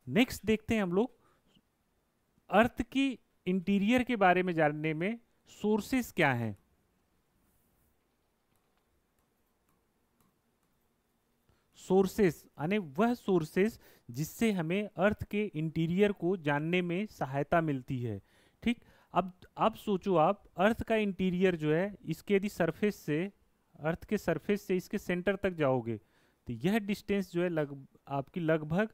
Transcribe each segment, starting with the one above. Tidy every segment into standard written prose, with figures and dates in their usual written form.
Next देखते हैं हम लोग अर्थ की इंटीरियर के बारे में जानने में सोर्सेस क्या हैं। सोर्सेस यानी वह सोर्सेस जिससे हमें अर्थ के इंटीरियर को जानने में सहायता मिलती है। ठीक। अब सोचो आप अर्थ का इंटीरियर जो है इसके यदि सरफेस से अर्थ के सरफेस से इसके सेंटर तक जाओगे तो यह डिस्टेंस जो है आपकी लगभग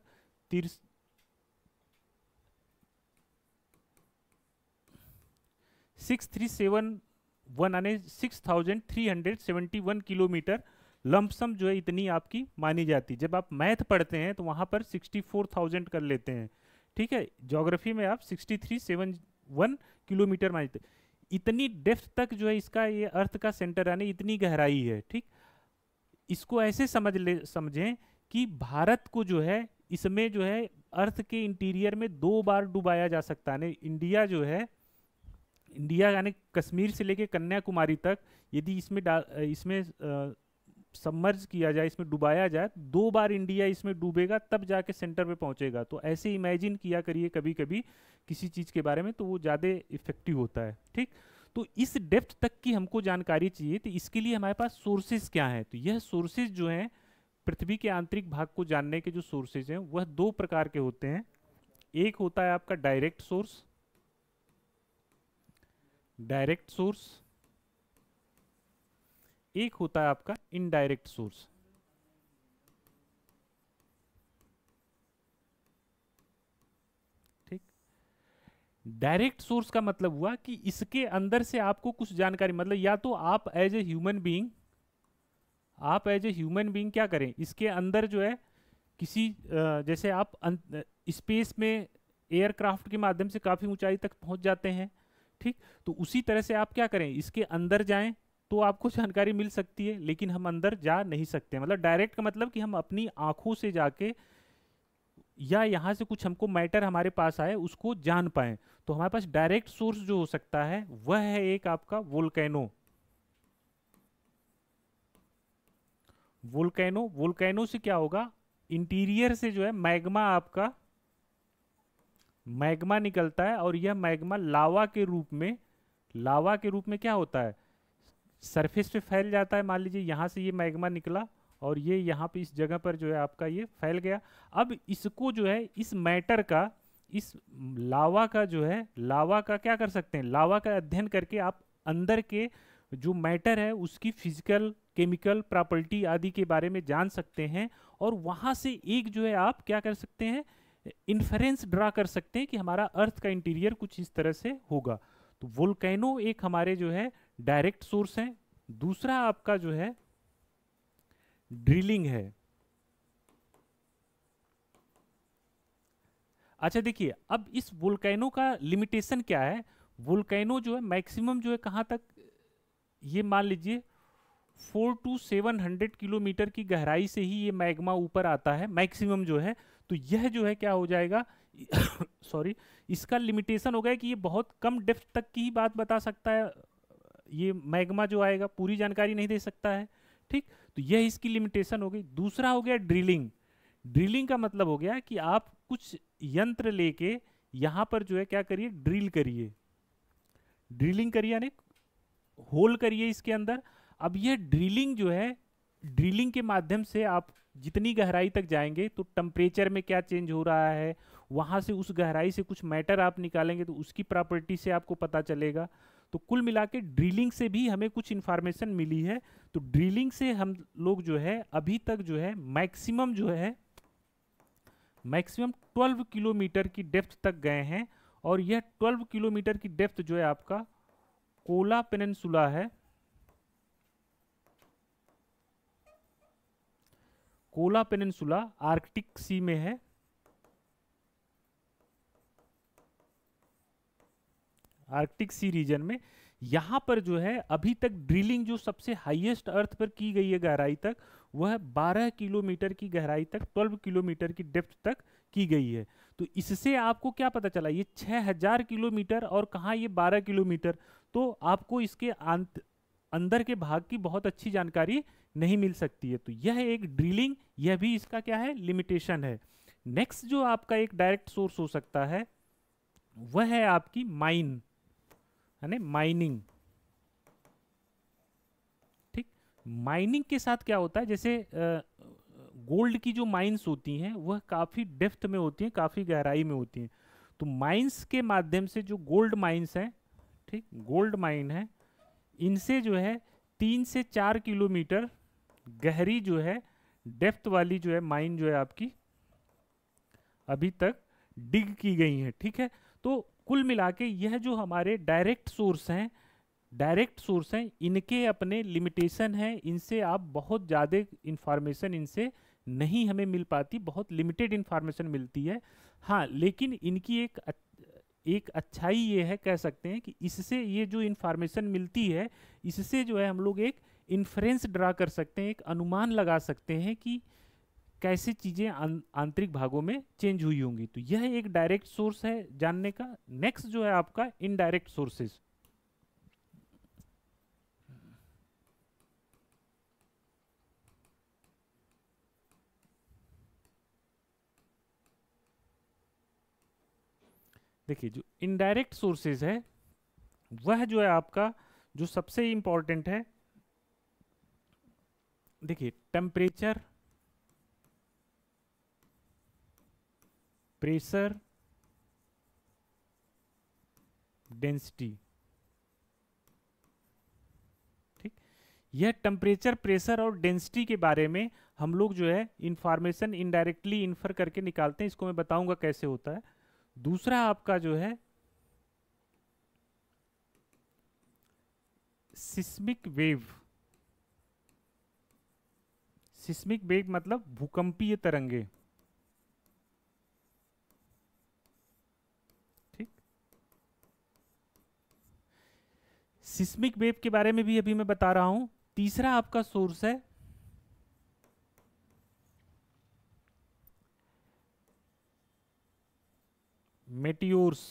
6371 यानी 6371 किलोमीटर लंपसम जो है इतनी आपकी मानी जाती है। जब आप मैथ पढ़ते हैं तो वहां पर 64,000 कर लेते हैं। ठीक है, ज्योग्राफी में आप 6371 किलोमीटर मानते हैं। इतनी डेप्थ तक जो है इसका ये अर्थ का सेंटर यानी इतनी गहराई है। ठीक, इसको ऐसे समझें कि भारत को जो है इसमें जो है अर्थ के इंटीरियर में 2 बार डुबाया जा सकता है। इंडिया जो है, इंडिया यानी कश्मीर से लेके कन्याकुमारी तक यदि इसमें सबमर्ज किया जाए, इसमें डुबाया जाए, 2 बार इंडिया इसमें डूबेगा तब जाके सेंटर पे पहुंचेगा। तो ऐसे इमेजिन किया करिए कभी कभी किसी चीज के बारे में, तो वो ज़्यादा इफेक्टिव होता है। ठीक, तो इस डेप्थ तक की हमको जानकारी चाहिए, तो इसके लिए हमारे पास सोर्सेज क्या हैं। तो यह सोर्सेज जो हैं पृथ्वी के आंतरिक भाग को जानने के जो सोर्सेज हैं वह 2 प्रकार के होते हैं। एक होता है आपका डायरेक्ट सोर्स, एक होता है आपका इनडायरेक्ट सोर्स। ठीक, डायरेक्ट सोर्स का मतलब हुआ कि इसके अंदर से आपको कुछ जानकारी, मतलब या तो आप एज ए ह्यूमन बीइंग क्या करें, इसके अंदर जो है किसी जैसे आप स्पेस में एयरक्राफ्ट के माध्यम से काफी ऊंचाई तक पहुंच जाते हैं। ठीक, तो उसी तरह से आप क्या करें, इसके अंदर जाएं तो आपको जानकारी मिल सकती है, लेकिन हम अंदर जा नहीं सकते। मतलब डायरेक्ट का मतलब कि हम अपनी आंखों से जाके या यहां से कुछ हमको मैटर हमारे पास आए उसको जान पाए। तो हमारे पास डायरेक्ट सोर्स जो हो सकता है वह है एक आपका वोल्केनो। वोल्केनो से क्या होगा, इंटीरियर से जो है मैग्मा निकलता है, और यह मैग्मा लावा के रूप में क्या होता है, सरफेस पे फैल जाता है। मान लीजिए यहाँ से ये मैग्मा निकला और ये यहाँ पे इस जगह पर जो है आपका ये फैल गया। अब इसको जो है इस मैटर का, इस लावा का क्या कर सकते हैं, लावा का अध्ययन करके आप अंदर के जो मैटर है उसकी फिजिकल केमिकल प्रॉपर्टी आदि के बारे में जान सकते हैं। और वहां से एक जो है आप क्या कर सकते हैं, इन्फरेंस ड्रा कर सकते हैं कि हमारा अर्थ का इंटीरियर कुछ इस तरह से होगा। तो वोल्केनो एक हमारे जो है डायरेक्ट सोर्स है। दूसरा आपका जो है ड्रिलिंग है। अच्छा देखिए, अब इस वोल्केनो का लिमिटेशन क्या है। वोल्केनो जो है मैक्सिमम जो है कहां तक, ये मान लीजिए 400 to 700 किलोमीटर की गहराई से ही ये मैग्मा ऊपर आता है मैक्सिमम जो है। तो यह जो है क्या हो जाएगा सॉरी, इसका लिमिटेशन हो गया कि ये बहुत कम डेप्थ तक की ही बात बता सकता है। ये मैग्मा जो आएगा पूरी जानकारी नहीं दे सकता है। ठीक, तो यह इसकी लिमिटेशन हो गई। दूसरा हो गया ड्रिलिंग। ड्रिलिंग का मतलब हो गया कि आप कुछ यंत्र लेके यहां पर जो है क्या करिए, ड्रिलिंग करिए यानी होल करिए इसके अंदर। अब यह ड्रिलिंग जो है, ड्रिलिंग के माध्यम से आप जितनी गहराई तक जाएंगे तो टेम्परेचर में क्या चेंज हो रहा है, वहां से उस गहराई से कुछ मैटर आप निकालेंगे तो उसकी प्रॉपर्टी से आपको पता चलेगा। तो कुल मिला के ड्रिलिंग से भी हमें कुछ इंफॉर्मेशन मिली है। तो ड्रिलिंग से हम लोग जो है अभी तक जो है मैक्सिमम 12 किलोमीटर की डेप्थ तक गए हैं। और यह 12 किलोमीटर की डेप्थ जो है आपका कोला पेनिनसुला है। कोला पेनिनसुला आर्कटिक सी में है। आर्कटिक सी रीजन में यहां पर जो है अभी तक ड्रिलिंग जो सबसे हाईएस्ट अर्थ पर की गई है गहराई तक, वह 12 किलोमीटर की गहराई तक, 12 किलोमीटर की डेप्थ तक की गई है। तो इससे आपको क्या पता चला, ये 6000 किलोमीटर और कहाँ ये 12 किलोमीटर। तो आपको इसके अंदर के भाग की बहुत अच्छी जानकारी नहीं मिल सकती है। तो यह एक ड्रिलिंग, यह भी इसका क्या है, लिमिटेशन है। नेक्स्ट जो आपका एक डायरेक्ट सोर्स हो सकता है वह है आपकी माइन, है ना, माइनिंग। ठीक, माइनिंग के साथ क्या होता है, जैसे गोल्ड की जो माइंस होती हैं वह काफ़ी डेप्थ में होती हैं, काफ़ी गहराई में होती हैं। तो माइंस के माध्यम से जो गोल्ड माइंस हैं, ठीक, गोल्ड माइन है, इनसे जो है 3 से 4 किलोमीटर गहरी जो है डेप्थ वाली जो है माइन जो है आपकी अभी तक डिग की गई है। ठीक है, तो कुल मिला के यह जो हमारे डायरेक्ट सोर्स हैं, इनके अपने लिमिटेशन हैं, इनसे आप बहुत ज़्यादा इंफॉर्मेशन इनसे नहीं हमें मिल पाती, बहुत लिमिटेड इंफॉर्मेशन मिलती है। हाँ, लेकिन इनकी एक अच्छाई ये है, कह सकते हैं कि इससे ये जो इंफॉर्मेशन मिलती है, इससे जो है हम लोग एक इन्फ्रेंस ड्रा कर सकते हैं, एक अनुमान लगा सकते हैं कि कैसे चीज़ें आंतरिक भागों में चेंज हुई होंगी। तो यह एक डायरेक्ट सोर्स है जानने का। नेक्स्ट जो है आपका इनडायरेक्ट सोर्सेज। देखिए, जो इनडायरेक्ट सोर्सेज है वह जो है आपका जो सबसे इंपॉर्टेंट है, देखिए टेम्परेचर, प्रेशर, डेंसिटी। ठीक, यह टेम्परेचर, प्रेशर और डेंसिटी के बारे में हम लोग जो है इंफॉर्मेशन इनडायरेक्टली इन्फर करके निकालते हैं। इसको मैं बताऊंगा कैसे होता है। दूसरा आपका जो है सिस्मिक वेव। सिस्मिक वेव मतलब भूकंपीय तरंगे। ठीक, सिस्मिक वेव के बारे में भी अभी मैं बता रहा हूं। तीसरा आपका सोर्स है मेटियोर्स।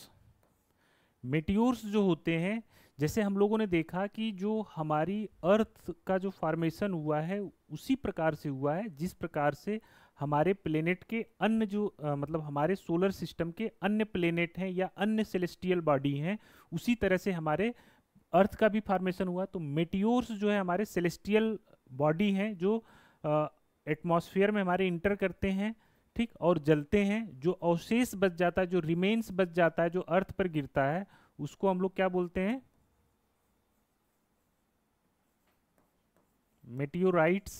मेटियोर्स जो होते हैं, जैसे हम लोगों ने देखा कि जो हमारी अर्थ का जो फॉर्मेशन हुआ है उसी प्रकार से हुआ है जिस प्रकार से हमारे प्लेनेट के अन्य जो मतलब हमारे सोलर सिस्टम के अन्य प्लेनेट हैं या अन्य सेलेस्टियल बॉडी हैं, उसी तरह से हमारे अर्थ का भी फॉर्मेशन हुआ। तो मेटियोर्स जो है हमारे सेलेस्टियल बॉडी हैं जो एटमॉस्फेयर में हमारे इंटर करते हैं, ठीक, और जलते हैं। जो अवशेष बच जाता है, जो रिमेन्स बच जाता है, जो अर्थ पर गिरता है, उसको हम लोग क्या बोलते हैं, मेटियोराइट्स।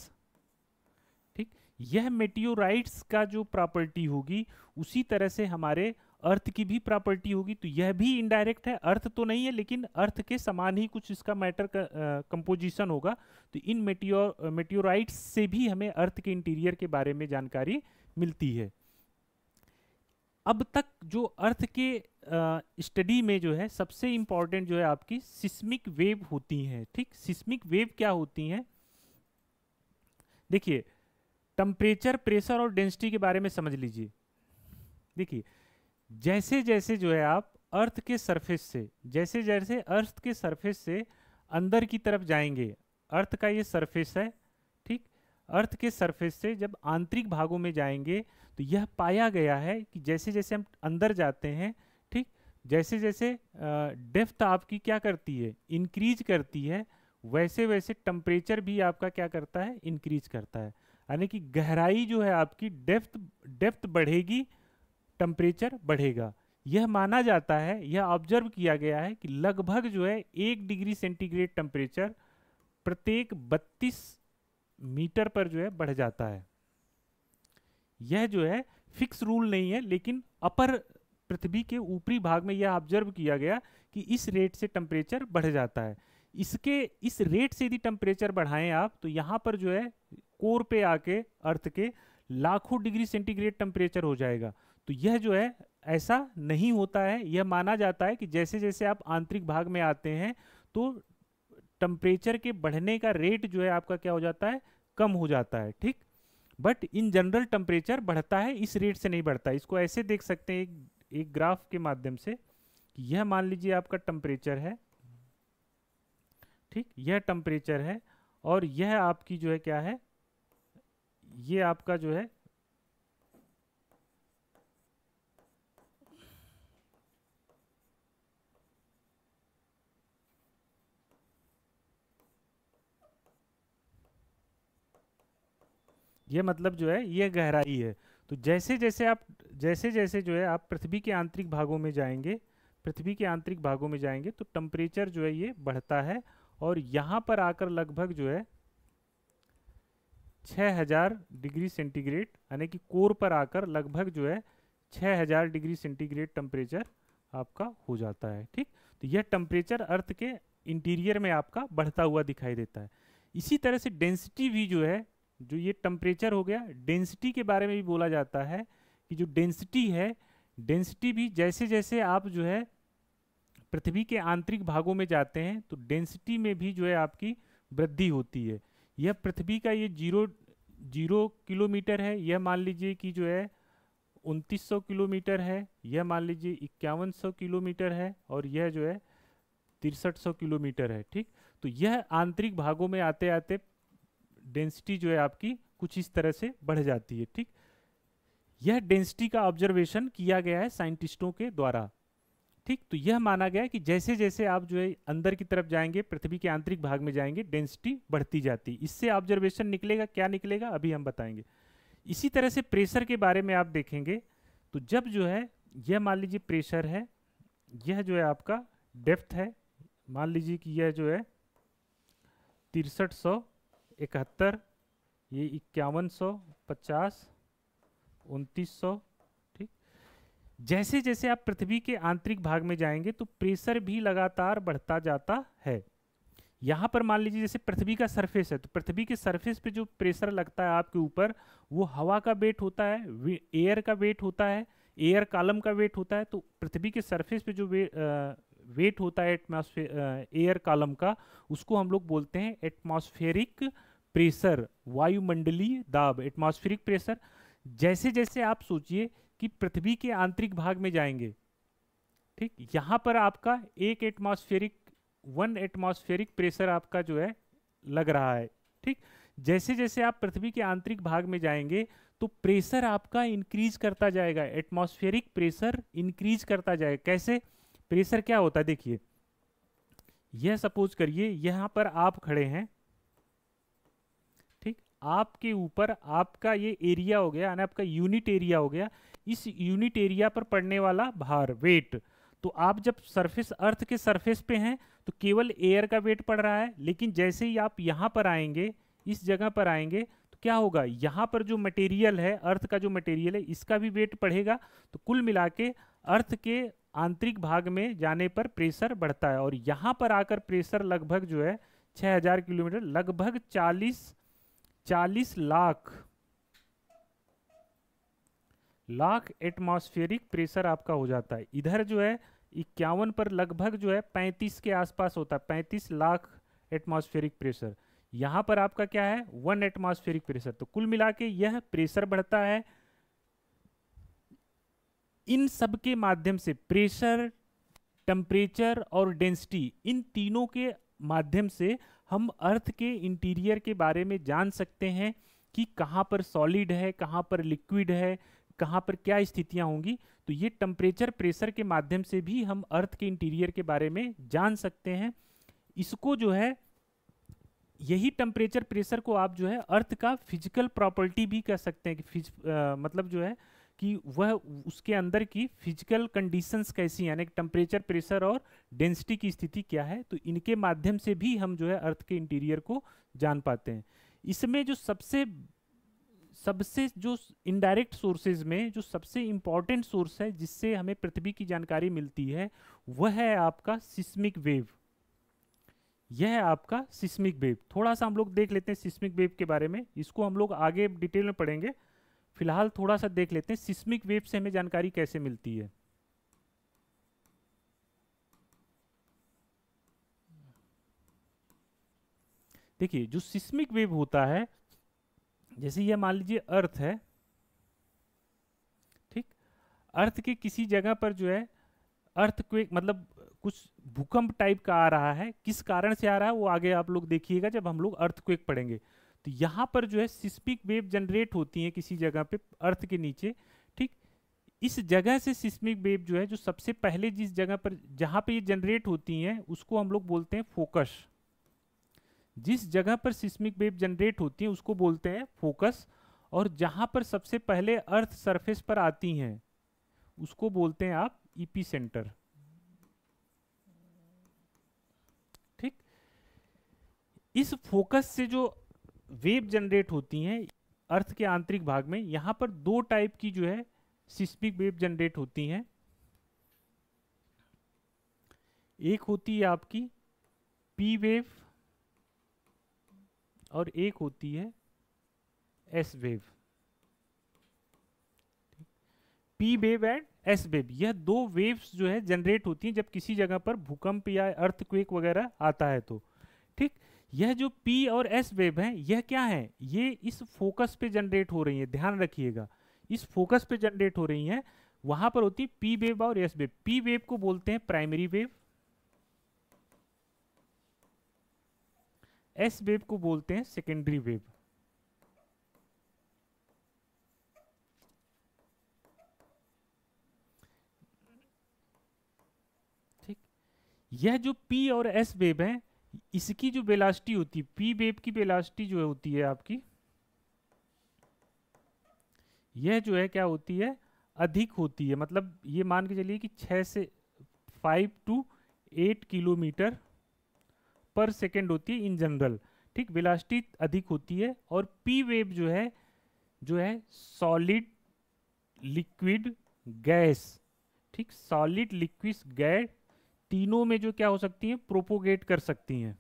ठीक, यह मेटियोराइट्स का जो प्रॉपर्टी होगी उसी तरह से हमारे अर्थ की भी प्रॉपर्टी होगी। तो यह भी इनडायरेक्ट है, अर्थ तो नहीं है लेकिन अर्थ के समान ही कुछ इसका मैटर का कंपोजिशन होगा। तो इन मेटियोराइट्स से भी हमें अर्थ के इंटीरियर के बारे में जानकारी मिलती है। अब तक जो अर्थ के स्टडी में जो है सबसे इंपॉर्टेंट जो है आपकी सिस्मिक वेव होती हैं। ठीक, सिस्मिक वेव क्या होती हैं, देखिए टेम्परेचर, प्रेशर और डेंसिटी के बारे में समझ लीजिए। देखिए, जैसे जैसे जो है आप अर्थ के सरफेस से, जैसे जैसे अर्थ के सरफेस से अंदर की तरफ जाएंगे, अर्थ का ये सरफेस है, ठीक, अर्थ के सरफेस से जब आंतरिक भागों में जाएंगे तो यह पाया गया है कि जैसे जैसे हम अंदर जाते हैं, ठीक, जैसे जैसे डेप्थ आपकी क्या करती है, इंक्रीज करती है, वैसे वैसे टेम्परेचर भी आपका क्या करता है, इंक्रीज करता है। यानी कि गहराई जो है आपकी, डेप्थ डेप्थ बढ़ेगी, टेम्परेचर बढ़ेगा। यह माना जाता है, यह ऑब्जर्व किया गया है कि लगभग जो है 1 डिग्री सेंटीग्रेड टेम्परेचर प्रत्येक 32 मीटर पर जो है बढ़ जाता है। यह जो है फिक्स रूल नहीं है, लेकिन अपर पृथ्वी के ऊपरी भाग में यह ऑब्जर्व किया गया कि इस रेट से टेम्परेचर बढ़ जाता है। इस रेट से यदि टेम्परेचर बढ़ाएं आप, तो यहाँ पर जो है कोर पे आके अर्थ के लाखों डिग्री सेंटीग्रेड टेम्परेचर हो जाएगा। तो यह जो है ऐसा नहीं होता है। यह माना जाता है कि जैसे जैसे आप आंतरिक भाग में आते हैं तो टेम्परेचर के बढ़ने का रेट जो है आपका क्या हो जाता है, कम हो जाता है। ठीक, बट इन जनरल टेम्परेचर बढ़ता है, इस रेट से नहीं बढ़ता। इसको ऐसे देख सकते हैं एक ग्राफ के माध्यम से कि यह मान लीजिए आपका टेम्परेचर है, ठीक, यह टेम्परेचर है और यह आपकी जो है क्या है, ये आपका जो है ये मतलब जो है ये गहराई है। तो जैसे जैसे जो है आप पृथ्वी के आंतरिक भागों में जाएंगे, पृथ्वी के आंतरिक भागों में जाएंगे तो टेम्परेचर जो है ये बढ़ता है, और यहाँ पर आकर लगभग जो है 6000 डिग्री सेंटीग्रेड, यानी कि कोर पर आकर लगभग जो है 6000 डिग्री सेंटीग्रेड टेम्परेचर आपका हो जाता है। ठीक, तो यह टेम्परेचर अर्थ के इंटीरियर में आपका बढ़ता हुआ दिखाई देता है। इसी तरह से डेंसिटी भी जो है, जो ये टेम्परेचर हो गया, डेंसिटी के बारे में भी बोला जाता है कि जो डेंसिटी है, डेंसिटी भी जैसे जैसे आप जो है पृथ्वी के आंतरिक भागों में जाते हैं तो डेंसिटी में भी जो है आपकी वृद्धि होती है। यह पृथ्वी का ये 0 किलोमीटर है, यह मान लीजिए कि जो है 2900 किलोमीटर है, यह मान लीजिए 5100 किलोमीटर है, और यह जो है 6300 किलोमीटर है। ठीक, तो यह आंतरिक भागों में आते आते डेंसिटी जो है आपकी कुछ इस तरह से बढ़ जाती है। ठीक, यह डेंसिटी का ऑब्जर्वेशन किया गया है साइंटिस्टों के द्वारा। ठीक, तो यह माना गया कि जैसे जैसे आप जो है अंदर की तरफ जाएंगे, पृथ्वी के आंतरिक भाग में जाएंगे, डेंसिटी बढ़ती जाती। इससे ऑब्जर्वेशन निकलेगा, क्या निकलेगा अभी हम बताएंगे। इसी तरह से प्रेशर के बारे में आप देखेंगे तो जब जो है यह मान लीजिए प्रेशर है, यह जो है आपका डेप्थ है, मान लीजिए कि यह जो है 6371, ये 5150, 2900। ठीक, जैसे जैसे आप पृथ्वी के आंतरिक भाग में जाएंगे तो प्रेशर भी लगातार बढ़ता जाता है। यहाँ पर मान लीजिए जैसे पृथ्वी का सरफेस है, तो पृथ्वी के सरफेस पे जो प्रेशर लगता है आपके ऊपर, वो हवा का वेट होता है, एयर का वेट होता है, एयर कॉलम का वेट होता है। तो पृथ्वी के सरफेस पे जो वेट होता है एटमॉस्फेयर एयर कॉलम का, उसको हम लोग बोलते हैं एटमॉस्फेरिक प्रेशर, वायुमंडलीय दाब, एटमॉस्फेरिक प्रेशर। जैसे जैसे आप सोचिए कि पृथ्वी के आंतरिक भाग में जाएंगे, ठीक, यहाँ पर आपका 1 एटमॉस्फेरिक प्रेशर आपका जो है लग रहा है। ठीक, जैसे जैसे आप पृथ्वी के आंतरिक भाग में जाएंगे तो प्रेशर आपका इंक्रीज करता जाएगा, एटमॉस्फेरिक प्रेशर इंक्रीज करता जाएगा। कैसे? प्रेशर क्या होता है, देखिए, यह सपोज करिए यहां पर आप खड़े हैं, ठीक, आपके ऊपर आपका ये एरिया हो गया, यानी आपका यूनिट एरिया हो गया। इस यूनिट एरिया पर पड़ने वाला भार, वेट, तो आप जब सरफेस, अर्थ के सरफेस पे हैं तो केवल एयर का वेट पड़ रहा है, लेकिन जैसे ही आप यहाँ पर आएंगे, इस जगह पर आएंगे, तो क्या होगा, यहाँ पर जो मटेरियल है, अर्थ का जो मटेरियल है, इसका भी वेट बढ़ेगा। तो कुल मिला के अर्थ के आंतरिक भाग में जाने पर प्रेशर बढ़ता है, और यहाँ पर आकर प्रेशर लगभग जो है 6000 किलोमीटर, लगभग 40 लाख एटमॉस्फेरिक प्रेशर आपका हो जाता है। इधर जो है 51 पर लगभग जो है 35 के आसपास होता है, 35 लाख एटमॉस्फेरिक प्रेशर। यहाँ पर आपका क्या है, 1 एटमॉस्फेरिक प्रेशर। तो कुल मिला के यह प्रेशर बढ़ता है। इन सब के माध्यम से, प्रेशर, टेम्परेचर और डेंसिटी, इन तीनों के माध्यम से हम अर्थ के इंटीरियर के बारे में जान सकते हैं कि कहाँ पर सॉलिड है, कहाँ पर लिक्विड है, कहाँ पर क्या स्थितियां होंगी। तो ये टेम्परेचर, प्रेशर के माध्यम से भी हम अर्थ के इंटीरियर के बारे में जान सकते हैं। इसको जो है, यही टेम्परेचर प्रेशर को आप जो है अर्थ का फिजिकल प्रॉपर्टी भी कह सकते हैं कि मतलब जो है कि वह उसके अंदर की फिजिकल कंडीशंस कैसी हैं, यानी टेम्परेचर, प्रेशर और डेंसिटी की स्थिति क्या है। तो इनके माध्यम से भी हम जो है अर्थ के इंटीरियर को जान पाते हैं। इसमें जो सबसे जो इनडायरेक्ट सोर्सेज में जो सबसे इंपॉर्टेंट सोर्स है जिससे हमें पृथ्वी की जानकारी मिलती है, वह है आपका सिस्मिक वेव। यह है आपका सिस्मिक वेव। थोड़ा सा हम लोग देख लेते हैं सिस्मिक वेव के बारे में, इसको हम लोग आगे डिटेल में पढ़ेंगे, फिलहाल थोड़ा सा देख लेते हैं सिस्मिक वेव से हमें जानकारी कैसे मिलती है। देखिए, जो सिस्मिक वेव होता है, जैसे ये मान लीजिए अर्थ है, ठीक, अर्थ के किसी जगह पर जो है अर्थक्वेक, मतलब कुछ भूकंप टाइप का आ रहा है। किस कारण से आ रहा है वो आगे आप लोग देखिएगा जब हम लोग अर्थक्वेक पढ़ेंगे। तो यहाँ पर जो है सिस्मिक वेव जनरेट होती है किसी जगह पे अर्थ के नीचे, ठीक। इस जगह से सिस्मिक वेव जो है, जो सबसे पहले जिस जगह पर, जहाँ पे ये जनरेट होती हैं, उसको हम लोग बोलते हैं फोकस। जिस जगह पर सिस्मिक वेव जनरेट होती है उसको बोलते हैं फोकस। और जहां पर सबसे पहले अर्थ सरफेस पर आती हैं उसको बोलते हैं आप ईपी सेंटर। ठीक, इस फोकस से जो वेव जनरेट होती हैं अर्थ के आंतरिक भाग में, यहां पर दो टाइप की जो है सिस्मिक वेव जनरेट होती हैं। एक होती है आपकी पी वेव और एक होती है S wave. P wave and S wave, यह दो वेव्स जो है जनरेट होती हैं जब किसी जगह पर भूकंप या अर्थक्वेक वगैरह आता है तो। ठीक, यह जो पी और एस वेव है यह क्या है, ये इस फोकस पे जनरेट हो रही है, ध्यान रखिएगा इस फोकस पे जनरेट हो रही हैं। वहां पर होती है पी वेव और एस वेव। पी वेव को बोलते हैं प्राइमरी वेव, एस वेव को बोलते हैं सेकेंडरी वेव। ठीक, यह जो पी और एस वेव है इसकी जो वेलोसिटी होती है, पी वेव की वेलोसिटी जो होती है आपकी, यह जो है क्या होती है, अधिक होती है। मतलब ये मान के चलिए कि 6 से 5 to 8 किलोमीटर पर सेकेंड होती है इन जनरल। ठीक, वेलोसिटी अधिक होती है। और पी वेव जो है सॉलिड लिक्विड गैस, ठीक, सॉलिड लिक्विड गैस तीनों में जो क्या हो सकती हैं, प्रोपोगेट कर सकती हैं,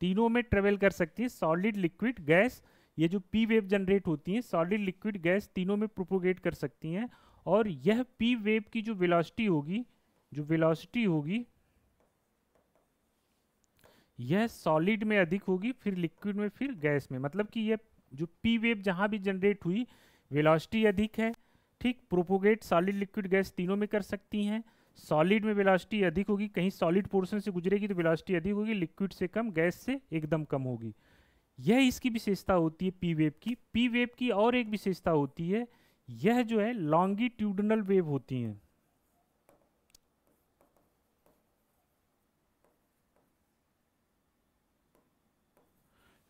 तीनों में ट्रेवल कर सकती है। सॉलिड लिक्विड गैस, ये जो पी वेव जनरेट होती हैं सॉलिड लिक्विड गैस तीनों में प्रोपोगेट कर सकती हैं। और यह पी वेव की जो वेलोसिटी होगी, जो वेलोसिटी होगी यह सॉलिड में अधिक होगी, फिर लिक्विड में, फिर गैस में। मतलब कि यह जो पी वेव जहां भी जनरेट हुई वेलोसिटी अधिक है। ठीक, प्रोपोगेट सॉलिड लिक्विड गैस तीनों में कर सकती हैं। सॉलिड में वेलोसिटी अधिक होगी, कहीं सॉलिड पोर्शन से गुजरेगी तो वेलोसिटी अधिक होगी, लिक्विड से कम, गैस से एकदम कम होगी। यह इसकी विशेषता होती है पी वेव की। पी वेव की और एक विशेषता होती है, यह जो है लॉन्गिट्यूडनल वेव होती हैं।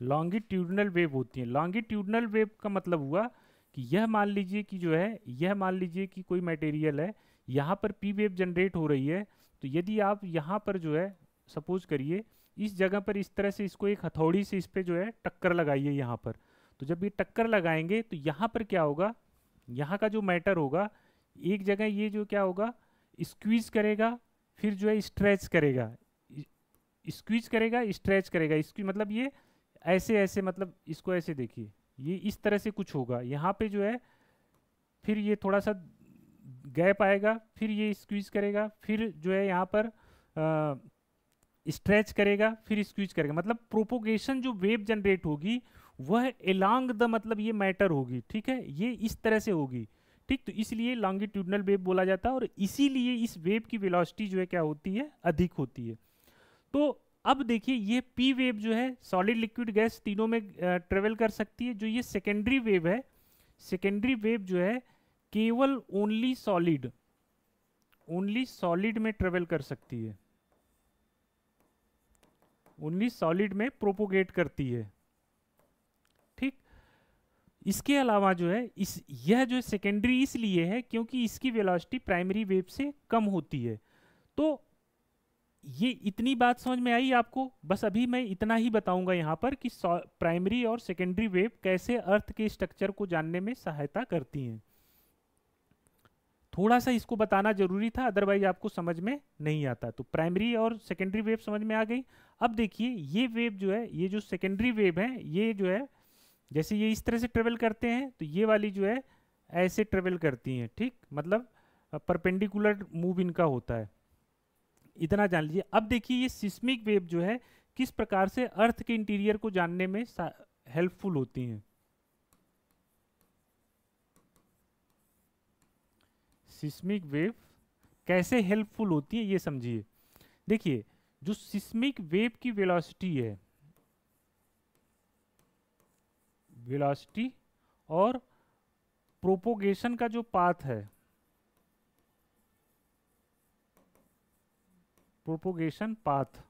लॉन्गिट्यूडनल वेव होती है। लॉन्गिट्यूडनल वेव का मतलब हुआ कि यह मान लीजिए कि जो है, यह मान लीजिए कि कोई मटेरियल है, यहाँ पर पी वेव जनरेट हो रही है, तो यदि आप यहाँ पर जो है सपोज करिए इस जगह पर इस तरह से इसको एक हथौड़ी से इस पे जो है टक्कर लगाइए यहाँ पर, तो जब ये टक्कर लगाएंगे तो यहाँ पर क्या होगा, यहाँ का जो मैटर होगा एक जगह ये जो क्या होगा, स्क्वीज करेगा, फिर जो है स्ट्रेच करेगा, स्क्वीज करेगा स्ट्रेच करेगा। इसकी मतलब ये ऐसे ऐसे, मतलब इसको ऐसे देखिए, ये इस तरह से कुछ होगा यहाँ पे जो है, फिर ये थोड़ा सा गैप आएगा, फिर ये स्क्वीज करेगा, फिर जो है यहाँ पर स्ट्रेच करेगा, फिर स्क्वीज करेगा। मतलब प्रोपोगेशन जो वेव जनरेट होगी वह एलॉन्ग द, मतलब ये मैटर होगी। ठीक है, ये इस तरह से होगी। ठीक, तो इसलिए लॉन्गिट्यूडनल वेव बोला जाता है और इसीलिए इस वेव की वेलोसिटी जो है क्या होती है, अधिक होती है। तो अब देखिए ये पी वेव जो है सॉलिड लिक्विड गैस तीनों में ट्रेवल कर सकती है। जो ये सेकेंडरी वेव है, सेकेंडरी वेव जो है केवल ओनली सॉलिड में ट्रेवल कर सकती है, ओनली सॉलिड में प्रोपोगेट करती है। ठीक, इसके अलावा जो है यह जो सेकेंडरी इसलिए है क्योंकि इसकी वेलोसिटी प्राइमरी वेव से कम होती है। तो ये इतनी बात समझ में आई आपको? बस अभी मैं इतना ही बताऊंगा यहाँ पर कि प्राइमरी और सेकेंडरी वेव कैसे अर्थ के स्ट्रक्चर को जानने में सहायता करती हैं। थोड़ा सा इसको बताना जरूरी था, अदरवाइज आपको समझ में नहीं आता। तो प्राइमरी और सेकेंडरी वेव समझ में आ गई। अब देखिए ये वेव जो है, ये जो सेकेंडरी वेव है, ये जो है जैसे ये इस तरह से ट्रेवल करते हैं तो ये वाली जो है ऐसे ट्रेवल करती हैं। ठीक, मतलब परपेंडिकुलर मूव इनका होता है, इतना जान लीजिए। अब देखिए ये सिस्मिक वेव जो है किस प्रकार से अर्थ के इंटीरियर को जानने में हेल्पफुल होती हैं। सिस्मिक वेव कैसे हेल्पफुल होती है ये समझिए। देखिए जो सिस्मिक वेव की वेलोसिटी है, वेलोसिटी और प्रोपोगेशन का जो पाथ है, प्रोपोगेशन पाथ,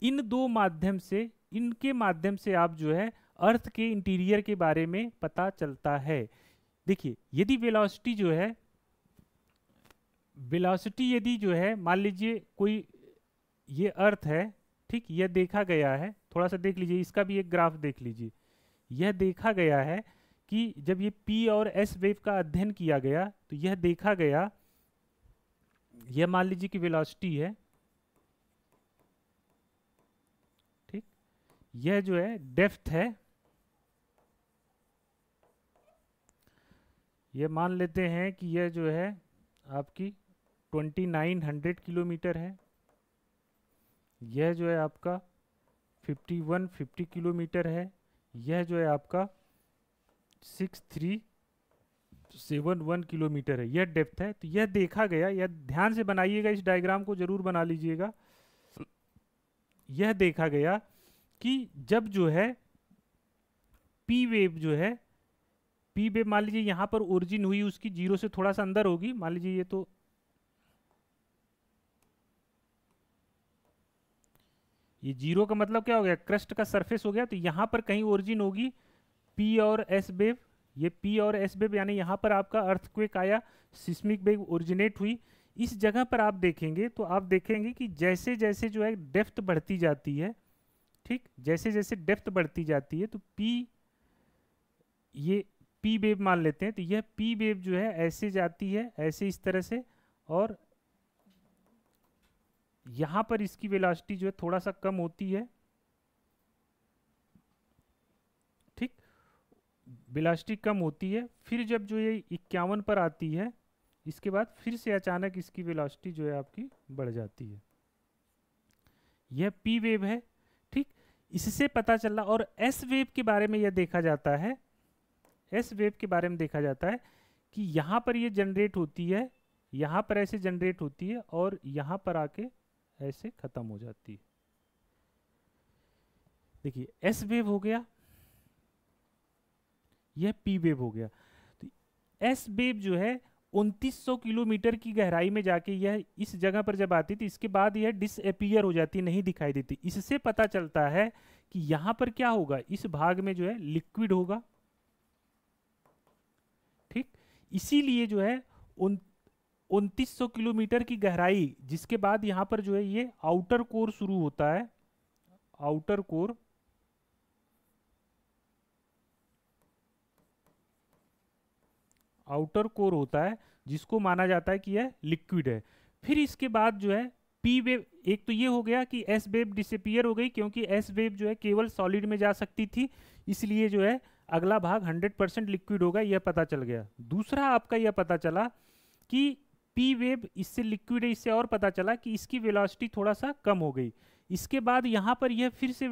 इन दो माध्यम से इनके माध्यम से आप जो है अर्थ के इंटीरियर के बारे में पता चलता है। देखिए यदि वेलोसिटी जो है, वेलोसिटी यदि जो है मान लीजिए कोई ये अर्थ है, ठीक, यह देखा गया है, थोड़ा सा देख लीजिए, इसका भी एक ग्राफ देख लीजिए। यह देखा गया है कि जब ये पी और एस वेव का अध्ययन किया गया तो यह देखा गया, यह मान लीजिए कि वेलोसिटी है, ठीक, यह जो है डेप्थ है, यह मान लेते हैं कि यह जो है आपकी 2900 किलोमीटर है, यह जो है आपका 5150 किलोमीटर है, यह जो है आपका 6371 किलोमीटर है, यह डेप्थ है। तो यह देखा गया, यह ध्यान से बनाइएगा, इस डायग्राम को जरूर बना लीजिएगा। यह देखा गया कि जब जो है पी वेव जो है, पी वेव मान लीजिए यहां पर ओरिजिन हुई उसकी जीरो से थोड़ा सा अंदर होगी, मान लीजिए ये तो ये जीरो का मतलब क्या हो गया, क्रस्ट का सरफेस हो गया, तो यहां पर कहीं ओरिजिन होगी पी और एस वेव, ये पी और एस वेव यानी यहां पर आपका अर्थक्वेक आया, सिस्मिक वेव ओरिजिनेट हुई। इस जगह पर आप देखेंगे तो आप देखेंगे कि जैसे जैसे जो है डेप्थ बढ़ती जाती है, ठीक, जैसे जैसे डेप्थ बढ़ती जाती है तो पी, ये पी वेव मान लेते हैं, तो यह पी वेव जो है ऐसे जाती है, ऐसे इस तरह से, और यहां पर इसकी वेलोसिटी जो है थोड़ा सा कम होती है, ठीक, वेलोसिटी कम होती है। फिर जब जो ये 51 पर आती है, इसके बाद फिर से अचानक इसकी वेलोसिटी जो है आपकी बढ़ जाती है। यह पी वेव है, ठीक, इससे पता चला। और एस वेव के बारे में यह देखा जाता है, एस वेव के बारे में देखा जाता है कि यहां पर ये जनरेट होती है, यहां पर ऐसे जनरेट होती है और यहां पर आके ऐसे खत्म हो जाती है। देखिए एस वेव हो गया, यह पी वेव हो गया। तो एस वेव जो है 2900 किलोमीटर की गहराई में जाके यह इस जगह पर जब आती थी, इसके बाद यह डिसअपीयर हो जाती, नहीं दिखाई देती। इससे पता चलता है कि यहां पर क्या होगा, इस भाग में जो है लिक्विड होगा, ठीक, इसीलिए जो है 2900 किलोमीटर की गहराई, जिसके बाद यहां पर जो है ये आउटर कोर शुरू होता है, आउटर कोर, आउटर कोर होता है, जिसको माना जाता है कि यह लिक्विड है। फिर इसके बाद जो है पी वेव, एक तो ये हो गया कि एस वेव डिसअपीयर हो गई, क्योंकि एस वेव जो है केवल सॉलिड में जा सकती थी, इसलिए जो है अगला भाग 100% लिक्विड होगा, यह पता चल गया। दूसरा आपका यह पता चला कि पी वेव इससे लिक्विड है, इससे और पता चला कि इसकी वेलोसिटी थोड़ा सा कम हो गई। इसके बाद यहाँ पर यह फिर से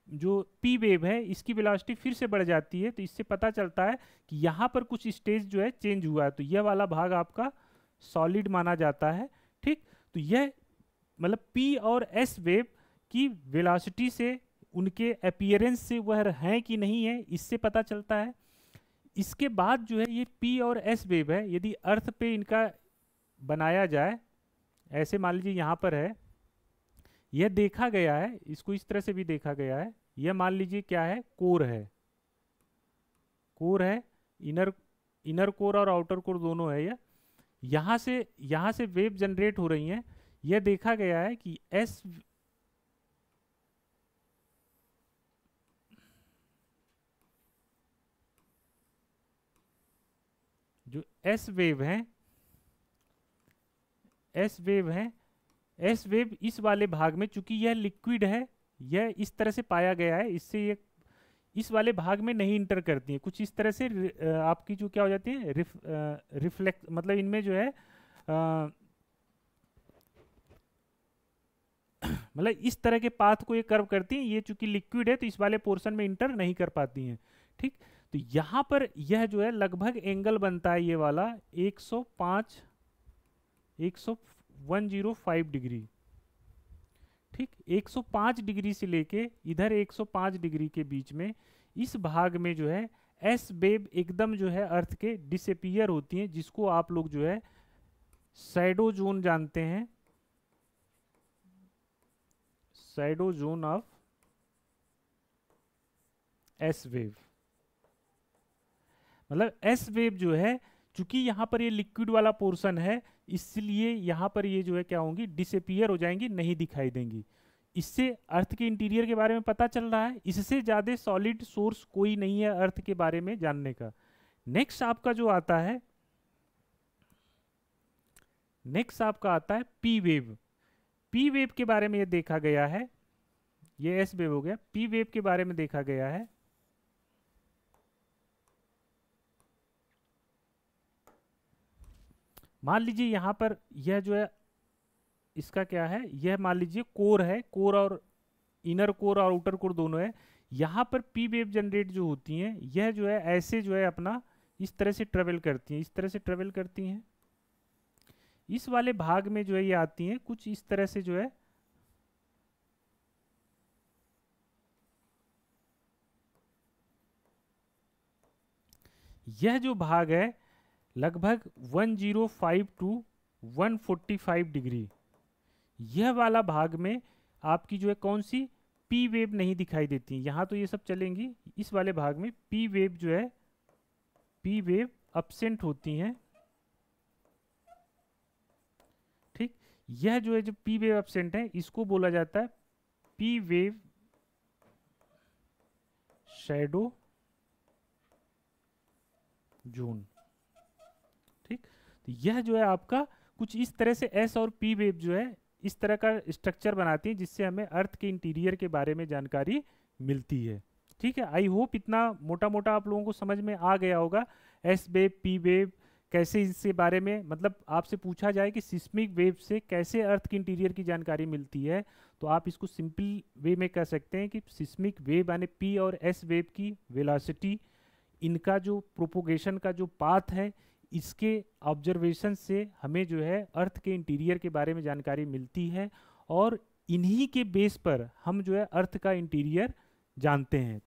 जो पी वेव है इसकी वेलोसिटी फिर से बढ़ जाती है, तो इससे पता चलता है कि यहाँ पर कुछ स्टेज जो है चेंज हुआ है, तो यह वाला भाग आपका सॉलिड माना जाता है, ठीक। तो यह मतलब पी और एस वेव की वेलोसिटी से, उनके अपीयरेंस से वह हैं कि नहीं है, इससे पता चलता है। इसके बाद जो है ये पी और एस वेव है, यदि अर्थ पे इनका बनाया जाए, ऐसे मान लीजिए यहाँ पर है, यह देखा गया है, इसको इस तरह से भी देखा गया है, यह मान लीजिए क्या है, कोर है, कोर है, इनर कोर और आउटर कोर दोनों है। यह यहाँ से वेव जनरेट हो रही हैं। यह देखा गया है कि जो एस वेव है, एस वेव इस वाले भाग में, चूंकि यह लिक्विड है, यह इस तरह से पाया गया है, इससे ये इस वाले भाग में नहीं इंटर करती है, कुछ इस तरह से आपकी जो क्या हो जाती है, रिफ्लेक्ट, मतलब इनमें जो है मतलब इस तरह के पाथ को ये कर्व करती हैं, ये चूंकि लिक्विड है तो इस वाले पोर्शन में इंटर नहीं कर पाती हैं, ठीक। तो यहां पर यह जो है लगभग एंगल बनता है ये वाला 105 डिग्री, ठीक, 105 डिग्री से लेके इधर 105 डिग्री के बीच में इस भाग में जो है एस वेव एकदम जो है अर्थ के डिसअपीयर होती हैं, जिसको आप लोग जो है शैडो जोन जानते हैं, shadow zone of S wave. मतलब एस वेव जो है, चूंकि यहाँ पर ये लिक्विड वाला पोर्शन है, इसलिए यहाँ पर ये जो है क्या होंगी, डिसअपीयर हो जाएंगी, नहीं दिखाई देंगी। इससे अर्थ के इंटीरियर के बारे में पता चल रहा है। इससे ज़्यादा सॉलिड सोर्स कोई नहीं है अर्थ के बारे में जानने का। नेक्स्ट आपका जो आता है, नेक्स्ट आपका आता है पी वेव। पी वेव के बारे में ये देखा गया है, ये एस वेव हो गया, पी वेव के बारे में देखा गया है। मान लीजिए यहाँ पर यह जो है इसका क्या है, यह मान लीजिए कोर है, कोर और इनर कोर और आउटर कोर दोनों है। यहाँ पर पी वेव जनरेट जो होती हैं, यह जो है ऐसे जो है अपना इस तरह से ट्रेवल करती हैं, इस तरह से ट्रेवल करती हैं। इस वाले भाग में जो है ये आती हैं कुछ इस तरह से जो है, यह जो भाग है लगभग 105 टू 145 डिग्री, यह वाला भाग में आपकी जो है कौन सी पी वेव नहीं दिखाई देती। यहाँ तो ये सब चलेंगी, इस वाले भाग में पी वेव जो है, पी वेव अब्सेंट होती हैं। ठीक, यह जो है जो पी वेव अब्सेंट है इसको बोला जाता है पी वेव शैडो जोन। ठीक, तो यह जो है आपका कुछ इस तरह से एस और पी वेव जो है इस तरह का स्ट्रक्चर बनाती है, जिससे हमें अर्थ के इंटीरियर के बारे में जानकारी मिलती है। ठीक है, आई होप इतना मोटा मोटा आप लोगों को समझ में आ गया होगा। एस वेव, पी वेव, कैसे इसके बारे में, मतलब आपसे पूछा जाए कि सिस्मिक वेव से कैसे अर्थ के इंटीरियर की जानकारी मिलती है, तो आप इसको सिंपल वे में कह सकते हैं कि सिस्मिक वेव यानी पी और एस वेव की वेलोसिटी, इनका जो प्रोपोगेशन का जो पाथ है, इसके ऑब्जर्वेशन से हमें जो है अर्थ के इंटीरियर के बारे में जानकारी मिलती है, और इन्हीं के बेस पर हम जो है अर्थ का इंटीरियर जानते हैं।